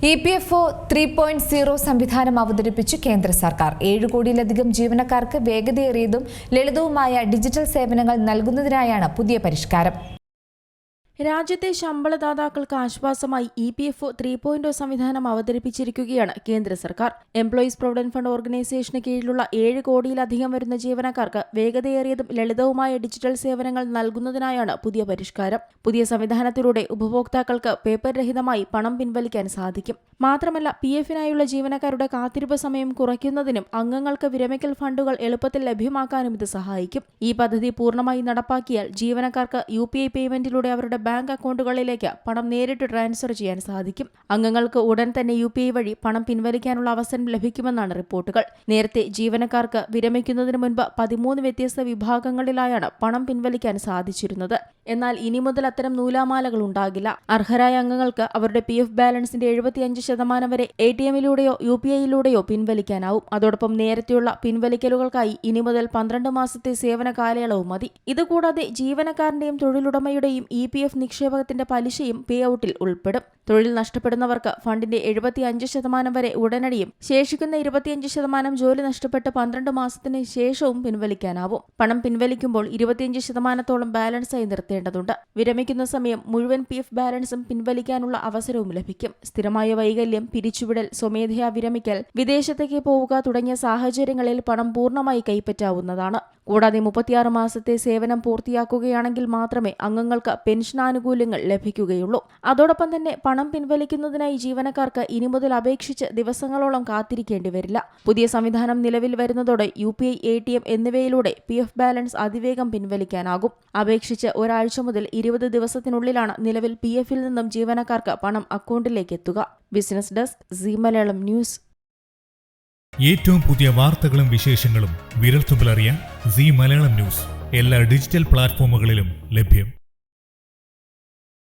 EPFO 3.0 സംവിധാനം അവതരിപ്പിച്ചു കേന്ദ്ര സർക്കാർ. 7 കോടിയിലധികം ജീവനക്കാർക്ക് വേഗതയേറിയതും ലളിതവുമായ ഡിജിറ്റൽ സേവനങ്ങൾ നൽകുന്നതിനായാണ് പുതിയ പരിഷ്കാരം. രാജ്യത്തെ ശമ്പളദാതാക്കൾക്ക് ആശ്വാസമായി EPFO 3.0 സംവിധാനം അവതരിപ്പിച്ചിരിക്കുകയാണ് കേന്ദ്ര സർക്കാർ. എംപ്ലോയീസ് പ്രൊവിഡന്റ് ഫണ്ട് ഓർഗനൈസേഷന് കീഴിലുള്ള 7 കോടിയിലധികം വരുന്ന ജീവനക്കാർക്ക് വേഗതയേറിയതും ലളിതവുമായ ഡിജിറ്റൽ സേവനങ്ങൾ നൽകുന്നതിനായാണ് പുതിയ പരിഷ്കാരം. പുതിയ സംവിധാനത്തിലൂടെ ഉപഭോക്താക്കൾക്ക് പേപ്പർ രഹിതമായി പണം പിൻവലിക്കാൻ സാധിക്കും. മാത്രമല്ല, PF-നായുള്ള ജീവനക്കാരുടെ കാത്തിരിപ്പ് സമയം കുറയ്ക്കുന്നതിനും അംഗങ്ങൾക്ക് വിരമിക്കൽ ഫണ്ടുകൾ എളുപ്പത്തിൽ ലഭ്യമാക്കാനും ഇത് സഹായിക്കും. ഈ പദ്ധതി പൂർണ്ണമായി നടപ്പാക്കിയാൽ ജീവനക്കാർക്ക് UPI പേയ്മെന്റിലൂടെ അവരുടെ ബാങ്ക് അക്കൗണ്ടുകളിലേക്ക് പണം നേരിട്ട് ട്രാൻസ്ഫർ ചെയ്യാൻ സാധിക്കും. അംഗങ്ങൾക്ക് ഉടൻ തന്നെ UPI വഴി പണം പിൻവലിക്കാനുള്ള അവസരം ലഭിക്കുമെന്നാണ് റിപ്പോർട്ടുകൾ. നേരത്തെ ജീവനക്കാർക്ക് വിരമിക്കുന്നതിന് മുൻപ് 13 വ്യത്യസ്ത വിഭാഗങ്ങളിലായാണ് പണം പിൻവലിക്കാൻ സാധിച്ചിരുന്നത്. എന്നാൽ ഇനി മുതൽ അത്തരം നൂലാമാലകൾ ഉണ്ടാകില്ല. അർഹരായ അംഗങ്ങൾക്ക് അവരുടെ PF ബാലൻസിന്റെ 75% വരെ ATM-ലൂടെയോ UPI-യിലൂടെയോ പിൻവലിക്കാനാവും. അതോടൊപ്പം നേരത്തെയുള്ള പിൻവലിക്കലുകൾക്കായി ഇനി മുതൽ 12 മാസത്തെ സേവന കാലയളവ് മതി. ഇതുകൂടാതെ ജീവനക്കാരന്റെയും തൊഴിലുടമയുടെയും EPF നിക്ഷേപത്തിന്റെ പലിശയും പേ ഔട്ടിൽ ഉൾപ്പെടും. തൊഴിൽ നഷ്ടപ്പെടുന്നവർക്ക് ഫണ്ടിന്റെ 75% വരെ ഉടനടിയും ശേഷിക്കുന്ന 25% ജോലി നഷ്ടപ്പെട്ട് 12 മാസത്തിന് ശേഷവും പിൻവലിക്കാനാവും. പണം പിൻവലിക്കുമ്പോൾ 25%-ഓളം ബാലൻസായി നിർത്തേണ്ടതുണ്ട്. വിരമിക്കുന്ന സമയം മുഴുവൻ PF ബാലൻസും പിൻവലിക്കാനുള്ള അവസരവും ലഭിക്കും. സ്ഥിരമായ വൈകല്യം, പിരിച്ചുവിടൽ, സ്വമേധയാ വിരമിക്കൽ, വിദേശത്തേക്ക് പോവുക തുടങ്ങിയ സാഹചര്യങ്ങളിൽ പണം പൂർണ്ണമായി കൈപ്പറ്റാവുന്നതാണ്. കൂടാതെ 36 മാസത്തെ സേവനം പൂർത്തിയാക്കുകയാണെങ്കിൽ മാത്രമേ അംഗങ്ങൾക്ക് പെൻഷൻ ആനുകൂല്യങ്ങൾ ലഭിക്കുകയുള്ളൂ. അതോടൊപ്പം തന്നെ പണം പിൻവലിക്കുന്നതിനായി ജീവനക്കാർക്ക് ഇനി മുതൽ അപേക്ഷിച്ച് ദിവസങ്ങളോളം കാത്തിരിക്കേണ്ടി വരില്ല. പുതിയ സംവിധാനം നിലവിൽ വരുന്നതോടെ UPI, ATM എന്നിവയിലൂടെ PF ബാലൻസ് അതിവേഗം പിൻവലിക്കാനാകും. അപേക്ഷിച്ച് ഒരാഴ്ച മുതൽ 20 ദിവസത്തിനുള്ളിലാണ് നിലവിൽ PF-ൽ നിന്നും ജീവനക്കാർക്ക് പണം അക്കൗണ്ടിലേക്ക് എത്തുക. Business desk, Zee Malayalam news. ഏറ്റവും പുതിയ വാർത്തകളും വിശേഷങ്ങളും വിരൽത്തുമ്പിലറിയാൻ സീ മലയാളം ന്യൂസ് എല്ലാ ഡിജിറ്റൽ പ്ലാറ്റ്ഫോമുകളിലും ലഭ്യം.